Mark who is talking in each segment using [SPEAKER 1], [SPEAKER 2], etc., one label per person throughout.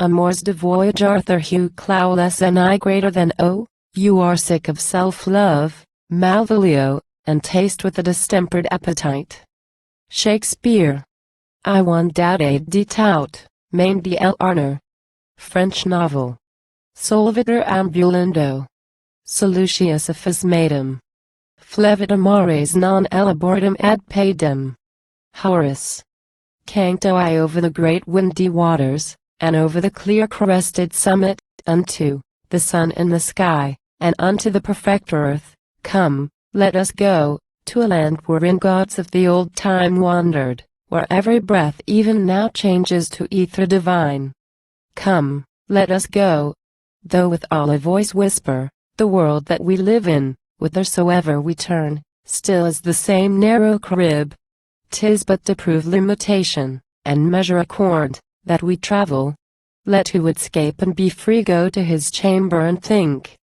[SPEAKER 1] Amours de Voyage Arthur Hugh Clough less than I greater than O. You are sick of self-love, Malvolio, and taste with a distempered appetite. Shakespeare. I want doubt de tout, main de l'honneur. French novel. Solvitor ambulando. Solucius madam. Flevit amores non elaboratum ad pedem. Horace. Canto I over the great windy waters, and over the clear crested summit, unto the sun in the sky, and unto the perfect earth. Come, let us go to a land wherein gods of the old time wandered, where every breath even now changes to ether divine. Come, let us go, though with all a voice whisper, the world that we live in, whithersoever we turn, still is the same narrow crib. 'Tis but to prove limitation, and measure accord, that we travel. Let who would escape and be free go to his chamber and think.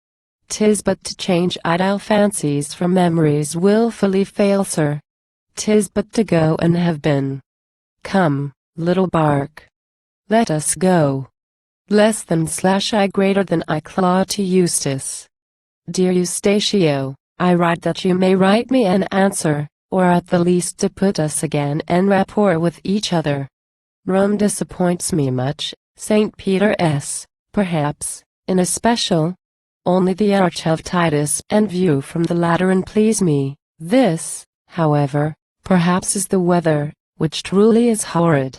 [SPEAKER 1] 'Tis but to change idle fancies for memories wilfully failser. 'Tis but to go and have been. Come, little bark. Let us go. Less than / greater than I Clough to Eustace. Dear Eustatio, I write that you may write me an answer, or at the least to put us again en rapport with each other. Rome disappoints me much, St. Peter s, perhaps, in especial. Only the arch of Titus and view from the Lateran please me. This, however, perhaps is the weather, which truly is horrid.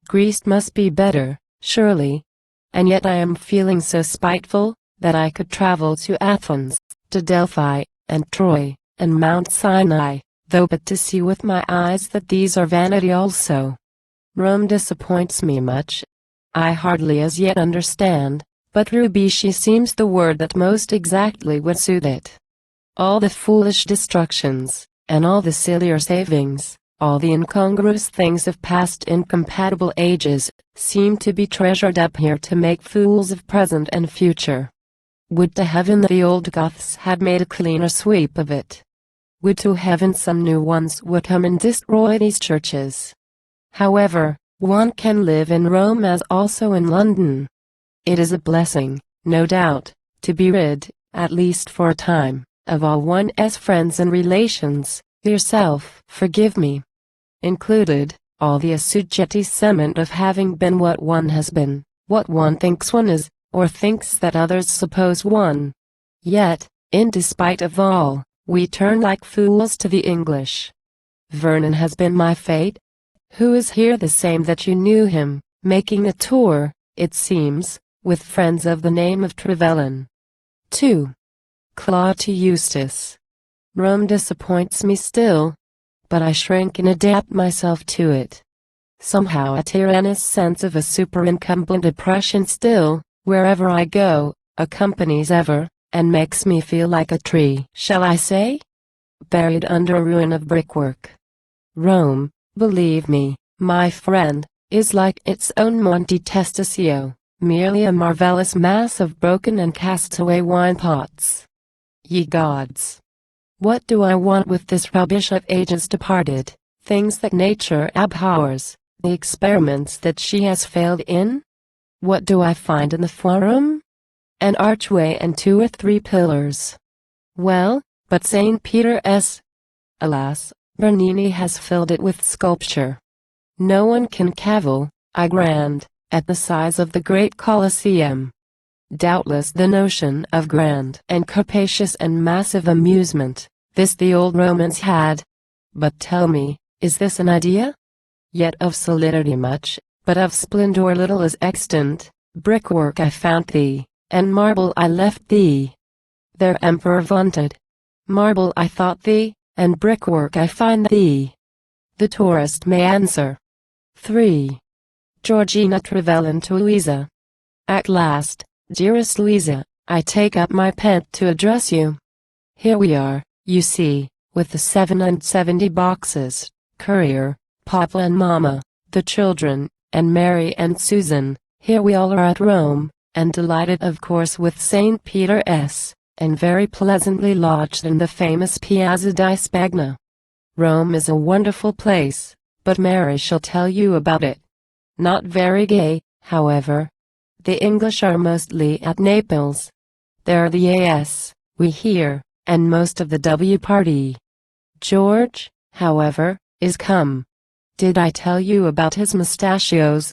[SPEAKER 1] Greece must be better, surely. And yet I am feeling so spiteful, that I could travel to Athens, to Delphi, and Troy, and Mount Sinai, though but to see with my eyes that these are vanity also. Rome disappoints me much. I hardly as yet understand, but rubici seems the word that most exactly would suit it. All the foolish destructions, and all the sillier savings, all the incongruous things of past incompatible ages, seem to be treasured up here to make fools of present and future. Would to heaven the old Goths had made a cleaner sweep of it. Would to heaven some new ones would come and destroy these churches. However, one can live in Rome as also in London. It is a blessing, no doubt, to be rid, at least for a time, of all one's friends and relations, yourself, forgive me, included, all the assujettissement of having been what one has been, what one thinks one is, or thinks that others suppose one. Yet, in despite of all, we turn like fools to the English. Vernon has been my fate. Who is here the same that you knew him, making a tour, it seems, with friends of the name of Trevelyan. 2. Clough to Eustace. Rome disappoints me still, but I shrink and adapt myself to it. Somehow a tyrannous sense of a superincumbent oppression still, wherever I go, accompanies ever, and makes me feel like a tree, shall I say? Buried under a ruin of brickwork. Rome, believe me, my friend, is like its own Monte Testaccio, merely a marvelous mass of broken and cast-away wine-pots. Ye gods! What do I want with this rubbish of ages departed, things that nature abhors, the experiments that she has failed in? What do I find in the forum? An archway and 2 or 3 pillars. Well, but St. Peter s. Alas, Bernini has filled it with sculpture. No one can cavil, I grant, at the size of the great Colosseum. Doubtless the notion of grand and capacious and massive amusement, this the old Romans had. But tell me, is this an idea? Yet of solidity much, but of splendor little is extant. Brickwork I found thee, and marble I left thee. Their emperor vaunted. Marble I thought thee, and brickwork I find thee. The tourist may answer. 3. Georgina Trevelyan to Louisa. At last, dearest Louisa, I take up my pen to address you. Here we are, you see, with the 77 boxes, Courier, Papa and Mama, the children, and Mary and Susan. Here we all are at Rome, and delighted of course with St. Peter s, and very pleasantly lodged in the famous Piazza di Spagna. Rome is a wonderful place, but Mary shall tell you about it. Not very gay, however. The English are mostly at Naples. There are the AS, we hear, and most of the W party. George, however, is come. Did I tell you about his mustachios?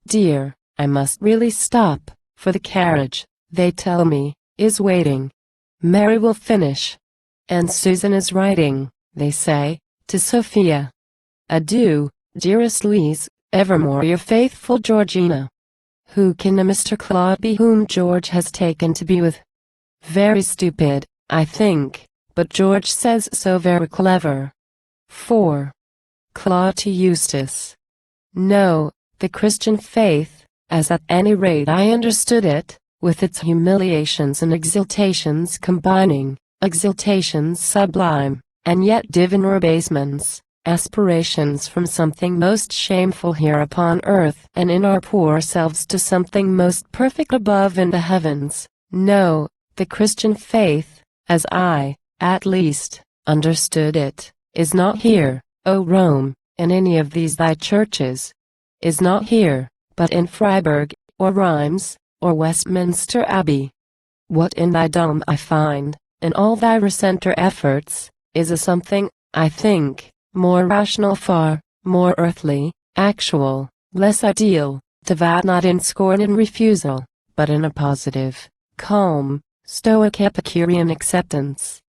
[SPEAKER 1] Dear, I must really stop, for the carriage, they tell me, is waiting. Mary will finish. And Susan is writing, they say, to Sophia. Adieu, dearest Louise, evermore your faithful Georgina. Who can a Mr. Clough be whom George has taken to be with? Very stupid, I think, but George says so very clever. 4. Clough to Eustace. No, the Christian faith, as at any rate I understood it, with its humiliations and exaltations combining, exaltations sublime, and yet divine abasements, aspirations from something most shameful here upon earth and in our poor selves to something most perfect above in the heavens. No, the Christian faith, as I, at least, understood it, is not here, O Rome, in any of these thy churches. Is not here, but in Freiburg, or Rheims, or Westminster Abbey. What in thy dome I find, in all thy recenter efforts, is a something, I think, more rational far, more earthly, actual, less ideal, devout not in scorn and refusal, but in a positive, calm, stoic Epicurean acceptance.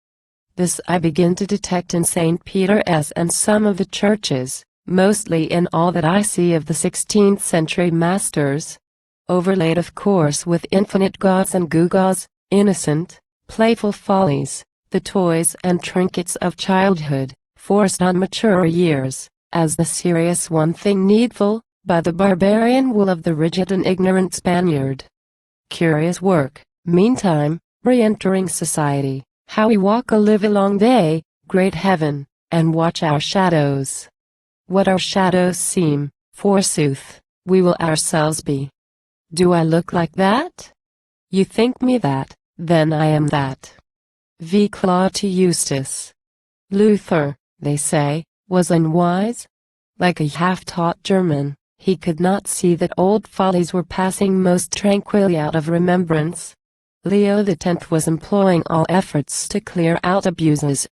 [SPEAKER 1] This I begin to detect in St. Peter's and some of the churches, mostly in all that I see of the 16th century masters, overlaid of course with infinite gauds and gewgaws, innocent, playful follies, the toys and trinkets of childhood, forced on mature years, as the serious one thing needful, by the barbarian will of the rigid and ignorant Spaniard. Curious work, meantime, re-entering society, how we walk a livelong day, great heaven, and watch our shadows. What our shadows seem, forsooth, we will ourselves be. Do I look like that? You think me that, then I am that. V. Clough to Eustace. Luther, they say, was unwise. Like a half-taught German, he could not see that old follies were passing most tranquilly out of remembrance. Leo X was employing all efforts to clear out abuses.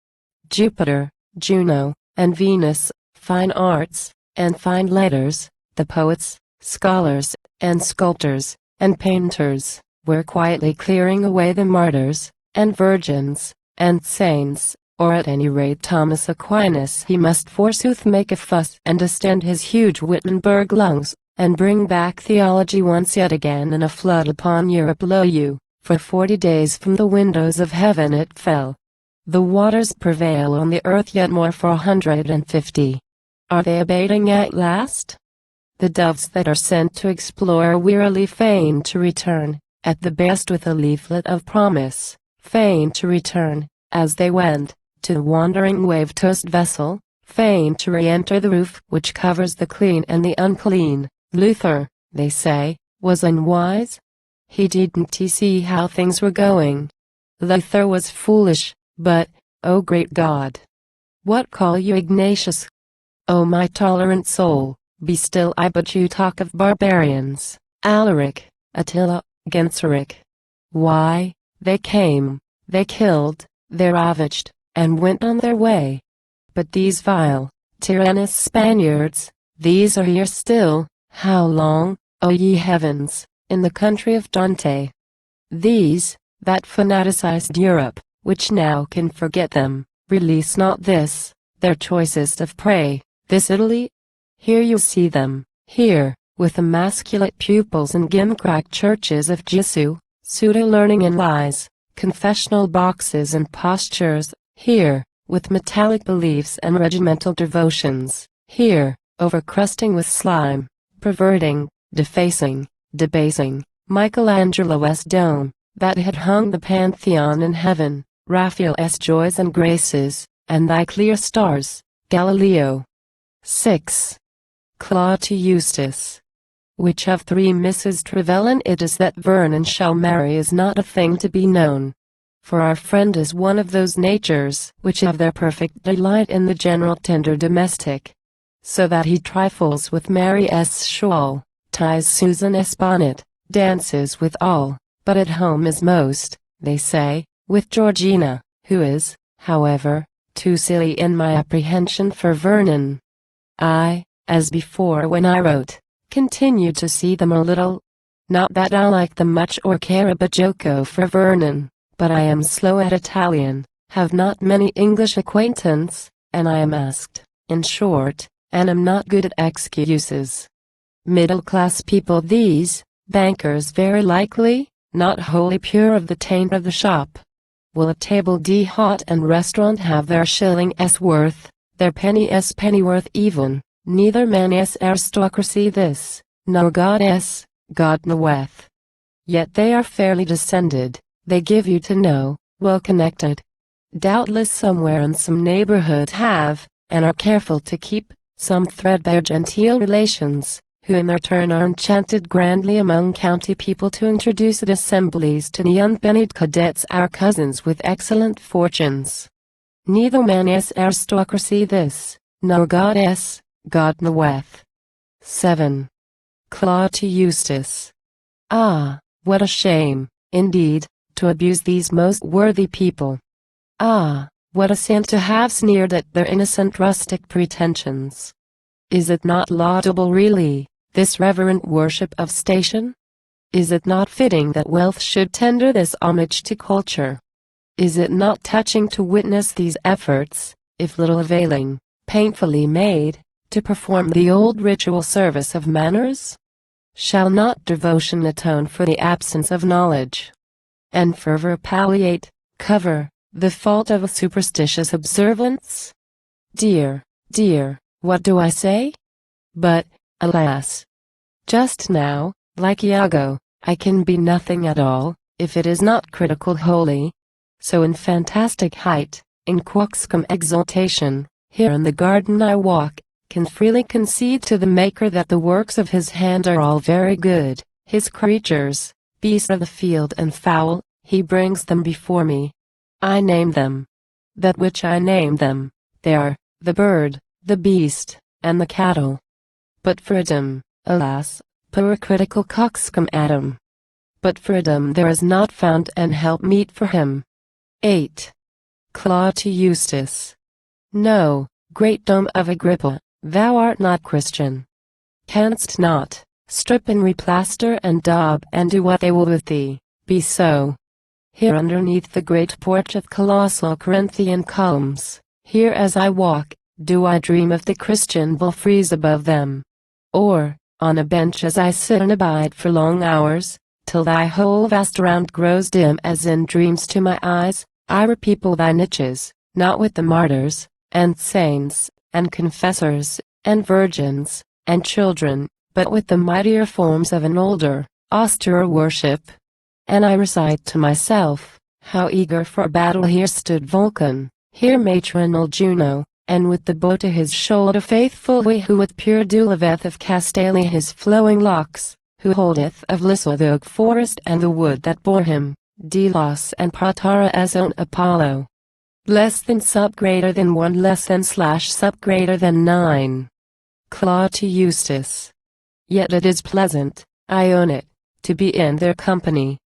[SPEAKER 1] Jupiter, Juno, and Venus, fine arts, and fine letters, the poets, scholars, and sculptors, and painters, were quietly clearing away the martyrs, and virgins, and saints, or at any rate Thomas Aquinas he must forsooth make a fuss and distend his huge Wittenberg lungs, and bring back theology once yet again in a flood upon Europe. Lo you, for 40 days from the windows of heaven it fell. The waters prevail on the earth yet more for 150. Are they abating at last? The doves that are sent to explore wearily fain to return, at the best with a leaflet of promise, fain to return, as they went, to the wandering wave-tossed vessel, fain to re-enter the roof which covers the clean and the unclean. Luther, they say, was unwise? He didn't see how things were going. Luther was foolish, but, O great God! What call you Ignatius? O my tolerant soul, be still. I but you talk of barbarians, Alaric, Attila, Genseric. Why, they came, they killed, they ravaged, and went on their way. But these vile, tyrannous Spaniards, these are here still. How long, O ye heavens, in the country of Dante? These, that fanaticized Europe, which now can forget them, release not this, their choicest of prey, this Italy? Here you see them, here, with emasculate pupils and gimcrack churches of Jesu, pseudo-learning and lies, confessional boxes and postures, here, with metallic beliefs and regimental devotions, here, overcrusting with slime, perverting, defacing, debasing, Michelangelo's dome, that had hung the Pantheon in heaven, Raphael's joys and graces, and thy clear stars, Galileo. 6. Clough to Eustace. Which of three Mrs. Trevelyan it is that Vernon shall marry is not a thing to be known. For our friend is one of those natures which have their perfect delight in the general tender domestic. So that he trifles with Mary's shawl, ties Susan's bonnet, dances with all, but at home is most, they say, with Georgina, who is, however, too silly in my apprehension for Vernon. I, as before when I wrote, continue to see them a little. Not that I like them much or care a bajocco for Vernon, but I am slow at Italian, have not many English acquaintance, and I am asked, in short, and am not good at excuses. Middle-class people these, bankers very likely, not wholly pure of the taint of the shop. Will a table d'hôte and restaurant have their shilling's worth, their penny's pennyworth even? Neither man's aristocracy this, nor God's, God knoweth. Yet they are fairly descended, they give you to know, well connected. Doubtless somewhere in some neighborhood have, and are careful to keep, some threadbare genteel relations, who in their turn are enchanted grandly among county people to introduce at assemblies to the unpennied cadets our cousins with excellent fortunes. Neither man's aristocracy this, nor God's, God knoweth. 7. Clough to Eustace. Ah, what a shame, indeed, to abuse these most worthy people. Ah, what a sin to have sneered at their innocent rustic pretensions. Is it not laudable really, this reverent worship of station? Is it not fitting that wealth should tender this homage to culture? Is it not touching to witness these efforts, if little availing, painfully made, to perform the old ritual service of manners? Shall not devotion atone for the absence of knowledge, and fervor palliate, cover, the fault of a superstitious observance? Dear, dear, what do I say? But, alas! Just now, like Iago, I can be nothing at all, if it is not critical wholly. So in fantastic height, in coxcomb exaltation, here in the garden I walk, can freely concede to the Maker that the works of his hand are all very good, his creatures, beasts of the field and fowl, he brings them before me. I name them. That which I name them, they are, the bird, the beast, and the cattle. But for Adam, alas, poor critical coxcomb Adam. But for Adam there is not found an help meet for him. 8. Clough to Eustace. No, great dome of Agrippa, thou art not Christian. Canst not, strip and replaster and daub and do what they will with thee, be so. Here underneath the great porch of colossal Corinthian columns, here as I walk, do I dream of the Christian bull frieze above them. Or, on a bench as I sit and abide for long hours, till thy whole vast round grows dim as in dreams to my eyes, I repeople thy niches, not with the martyrs, and saints, and confessors, and virgins, and children, but with the mightier forms of an older, austerer worship. And I recite to myself, how eager for battle here stood Vulcan, here matronal Juno, and with the bow to his shoulder faithful he who with pure dew laveth of Castalia his flowing locks, who holdeth of Lyssa the oak forest and the wood that bore him, Delos and Pratara as own Apollo. Less than sub greater than 1 less than slash sub greater than 9. Clough to Eustace. Yet it is pleasant, I own it, to be in their company.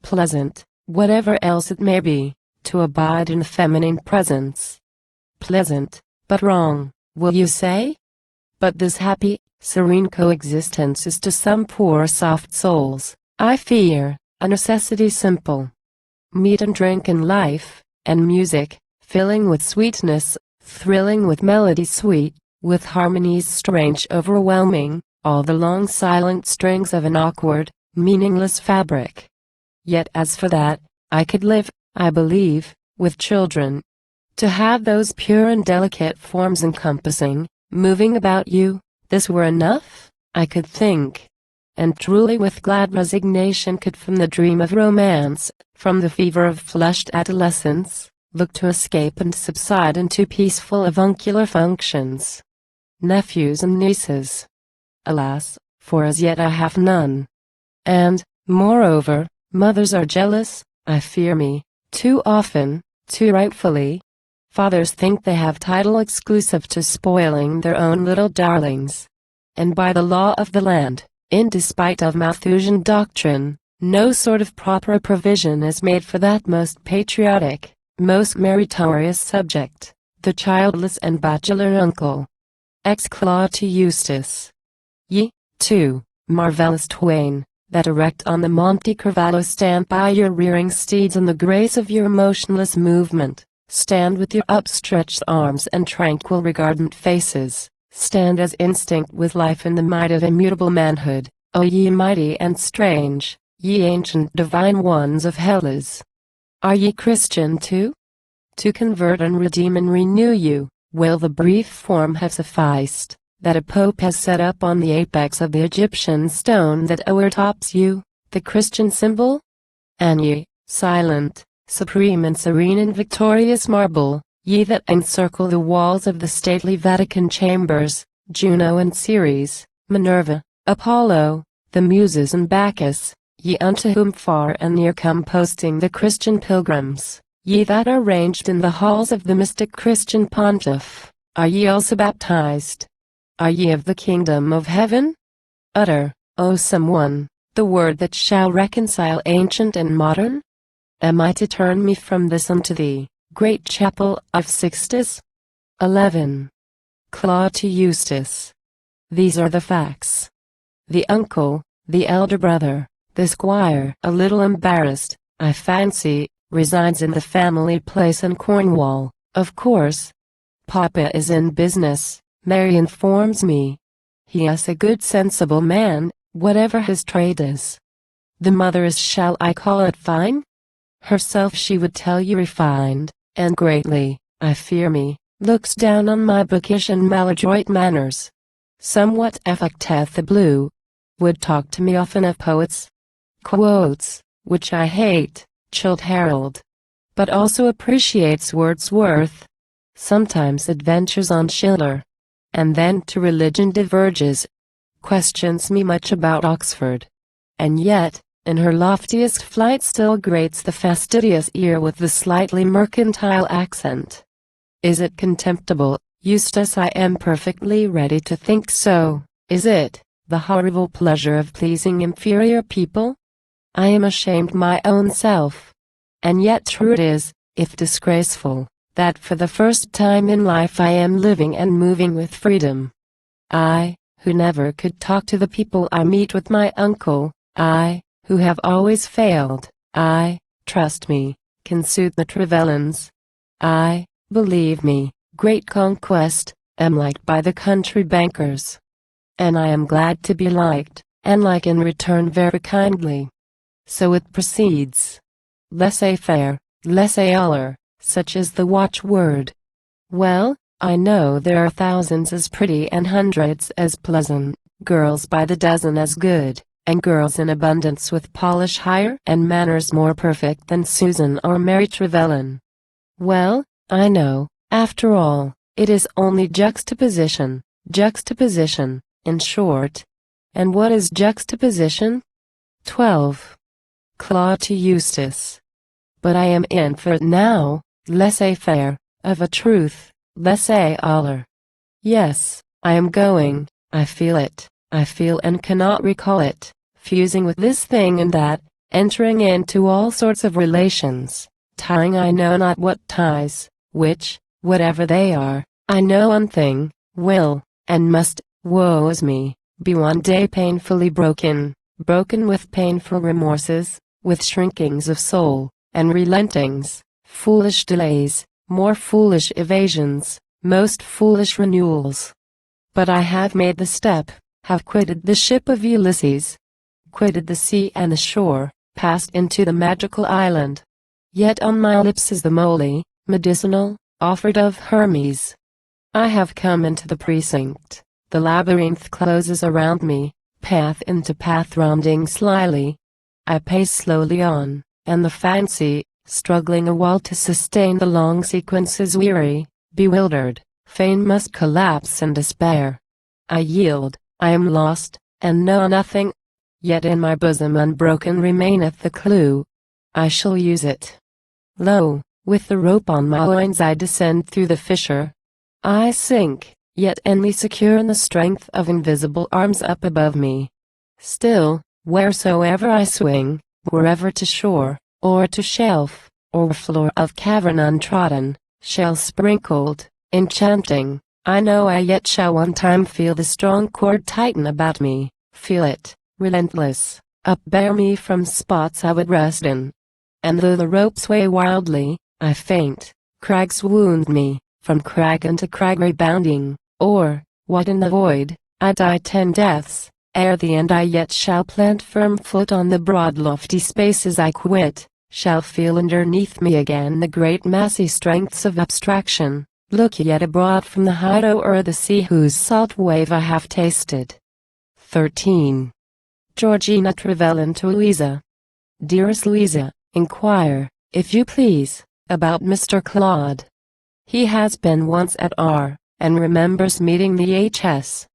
[SPEAKER 1] Pleasant, whatever else it may be, to abide in feminine presence. Pleasant, but wrong, will you say? But this happy, serene coexistence is to some poor soft souls, I fear, a necessity simple. Meat and drink and life, and music, filling with sweetness, thrilling with melody sweet, with harmonies strange overwhelming, all the long silent strings of an awkward, meaningless fabric. Yet as for that, I could live, I believe, with children. To have those pure and delicate forms encompassing, moving about you, this were enough, I could think. And truly with glad resignation could from the dream of romance, from the fever of flushed adolescence, look to escape and subside into peaceful avuncular functions. Nephews and nieces. Alas, for as yet I have none. And, moreover, mothers are jealous, I fear me, too often, too rightfully. Fathers think they have title exclusive to spoiling their own little darlings. And by the law of the land, In despite of Malthusian doctrine, no sort of proper provision is made for that most patriotic, most meritorious subject, the childless and bachelor uncle. Ex Clough to Eustace. Ye, too, marvellous twain, that erect on the Monte Carvallo stand by your rearing steeds in the grace of your motionless movement, stand with your upstretched arms and tranquil regardant faces, stand as instinct with life in the might of immutable manhood, O ye mighty and strange, ye ancient divine ones of Hellas. Are ye Christian too? To convert and redeem and renew you, will the brief form have sufficed, that a pope has set up on the apex of the Egyptian stone that o'ertops you, the Christian symbol? And ye, silent, supreme and serene and victorious marble, ye that encircle the walls of the stately Vatican chambers, Juno and Ceres, Minerva, Apollo, the Muses and Bacchus, ye unto whom far and near come posting the Christian pilgrims, ye that are ranged in the halls of the mystic Christian pontiff, are ye also baptized? Are ye of the kingdom of heaven? Utter, O someone, the word that shall reconcile ancient and modern? Am I to turn me from this unto thee, great chapel of Sixtus? 11. Clough to Eustace. These are the facts. The uncle, the elder brother, the squire, a little embarrassed, I fancy, resides in the family place in Cornwall, of course. Papa is in business, Mary informs me. He is a good sensible man, whatever his trade is. The mother is, shall I call it fine? Herself she would tell you refined, and greatly, I fear me, looks down on my bookish and maladroit manners. Somewhat affecteth the blue. Would talk to me often of poets. Quotes, which I hate, Childe Harold. But also appreciates Wordsworth. Sometimes adventures on Schiller. And then to religion diverges. Questions me much about Oxford. And yet, in her loftiest flight still grates the fastidious ear with the slightly mercantile accent. Is it contemptible, Eustace? I am perfectly ready to think so. Is it, the horrible pleasure of pleasing inferior people? I am ashamed my own self. And yet true it is, if disgraceful, that for the first time in life I am living and moving with freedom. I, who never could talk to the people I meet with my uncle, I, who have always failed, I, trust me, can soothe the Trevellans. I, believe me, great conquest, am liked by the country bankers. And I am glad to be liked, and like in return very kindly. So it proceeds. Laissez-faire, laissez-aller, such is the watchword. Well, I know there are thousands as pretty and hundreds as pleasant, girls by the dozen as good, and girls in abundance with polish higher and manners more perfect than Susan or Mary Trevelyan. Well, I know, after all, it is only juxtaposition, in short. And what is juxtaposition? 12. Clough to Eustace. But I am in for it now, laissez-faire, of a truth, laissez-aller. Yes, I am going, I feel it, I feel and cannot recall it, fusing with this thing and that, entering into all sorts of relations, tying I know not what ties, which, whatever they are, I know one thing, will, and must, woe is me, be one day painfully broken with painful remorses, with shrinkings of soul, and relentings, foolish delays, more foolish evasions, most foolish renewals. But I have made the step, have quitted the ship of Ulysses, quitted the sea and the shore, passed into the magical island. Yet on my lips is the moly, medicinal, offered of Hermes. I have come into the precinct, the labyrinth closes around me, path into path rounding slyly. I pace slowly on, and the fancy, struggling a while to sustain the long sequences weary, bewildered, fain must collapse in despair. I yield, I am lost, and know nothing, yet in my bosom unbroken remaineth the clue. I shall use it. Lo, with the rope on my loins I descend through the fissure. I sink, yet inly secure in the strength of invisible arms up above me. Still, wheresoever I swing, wherever to shore, or to shelf, or floor of cavern untrodden, shell sprinkled, enchanting, I know I yet shall one time feel the strong cord tighten about me, feel it, relentless, upbear me from spots I would rest in. And though the rope sway wildly, I faint, crags wound me, from crag unto crag rebounding, or, what in the void, I die 10 deaths, ere the end I yet shall plant firm foot on the broad lofty spaces I quit, shall feel underneath me again the great massy strengths of abstraction, look yet abroad from the height o'er the sea whose salt wave I have tasted. 13. Georgina Trevelyan to Louisa. Dearest Louisa, inquire, if you please, about Mr. Clough. He has been once at R, and remembers meeting the H.S.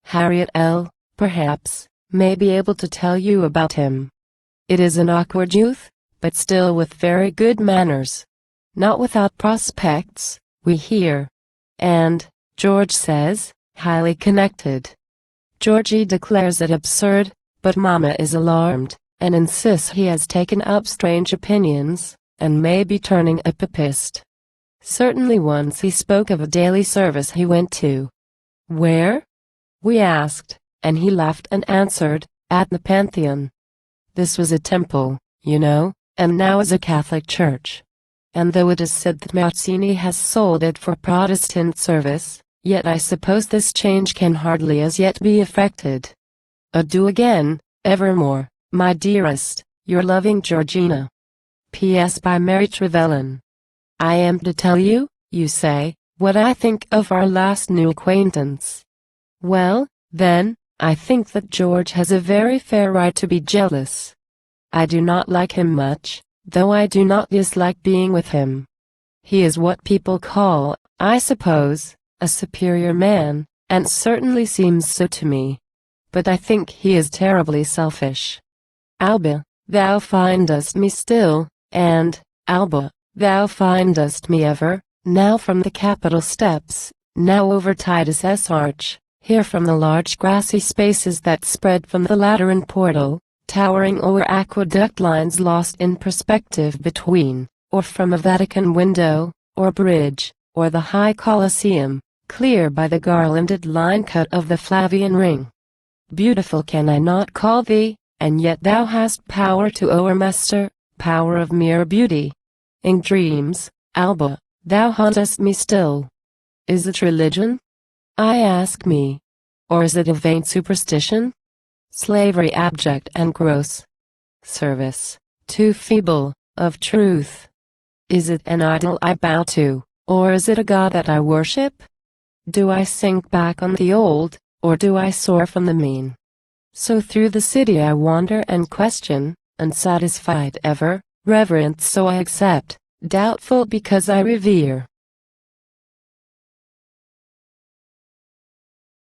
[SPEAKER 1] Harriet L., perhaps, may be able to tell you about him. It is an awkward youth, but still with very good manners. Not without prospects, we hear. And, George says, highly connected. Georgie declares it absurd, but Mama is alarmed, and insists he has taken up strange opinions, and may be turning a papist. Certainly once he spoke of a daily service he went to. Where? We asked, and he laughed and answered, at the Pantheon. This was a temple, you know, and now is a Catholic church. And though it is said that Mazzini has sold it for Protestant service, yet I suppose this change can hardly as yet be effected. Adieu again, evermore, my dearest, your loving Georgina. P.S. by Mary Trevelyan. I am to tell you, you say, what I think of our last new acquaintance. Well, then, I think that George has a very fair right to be jealous. I do not like him much, though I do not dislike being with him. He is what people call, I suppose, a superior man, and certainly seems so to me. But I think he is terribly selfish. Alba, thou findest me still, and, Alba, thou findest me ever, now from the Capitol steps, now over Titus S. Arch, here from the large grassy spaces that spread from the Lateran portal, towering o'er aqueduct lines lost in perspective between, or from a Vatican window, or bridge, or the high Colosseum, clear by the garlanded line-cut of the Flavian ring. Beautiful can I not call thee, and yet thou hast power to o'ermaster, power of mere beauty. In dreams, Alba, thou hauntest me still. Is it religion? I ask me. Or is it a vain superstition? Slavery abject and gross. Service, too feeble, of truth. Is it an idol I bow to, or is it a god that I worship? Do I sink back on the old, or do I soar from the mean? So through the city I wander and question, unsatisfied ever, reverent so I accept, doubtful because I revere.